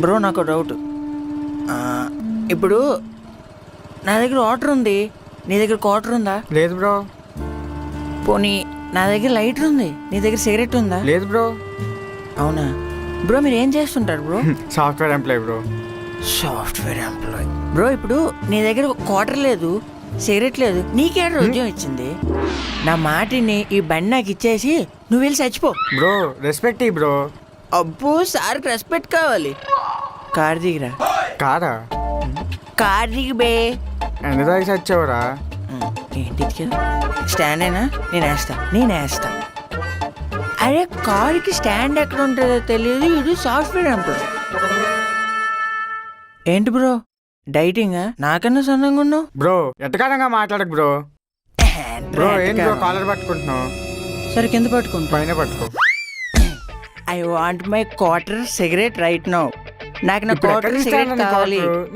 Bro నాకు doubt. ఇప్పుడు నా దగ్గర వాటర్ ఉంది, నీ దగ్గర క్వార్టర్ ఉందా? లేదు బ్రో. పోనీ నా దగ్గర లైటర్ ఉంది, నీ దగ్గర సిగరెట్ ఉందా? లేదు బ్రో. అవునా బ్రో, మీరు ఏం చేస్తుంటారు bro? Software employee bro. Software employee bro. ఇప్పుడు నీ దగ్గర క్వార్టర్ లేదు, సిగరెట్ లేదు, నీకేడ ఉద్యోగం ఇచ్చింది? నా మాటిని ఈ బండి నాకు ఇచ్చేసి నువ్వు వెళ్ళి చచ్చిపో. బ్రో రెస్పెక్ట్ ఈ బ్రో. అబ్బో సార్కి రెస్పెక్ట్ కావాలి. కార్ దిగిరా. కారా? కార్ దిగి బే. ఎన్ని దాకా వచ్చావురా? ఏంటి స్టాండ్ అయినా నేను వేస్తా. అరే కార్కి స్టాండ్ ఎక్కడ ఉంటుందో తెలియదు, ఇది సాఫ్ట్వేర్ ఎంప్లాయ్. ఏంటి బ్రో డైటింగా? నాకన్నా సన్నంగా ఉన్నావు బ్రో. ఎట్టకారంగా మాట్లాడకు బ్రో. బ్రో ఏంటి బ్రో కాలర్ పట్టుకుంటున్నావు? సరే కింద పట్టుకుంటా. పైన పట్టుకో. I want my quarter cigarette right now. నాకు నా క్వార్టర్ సిగరెట్ కావాలి.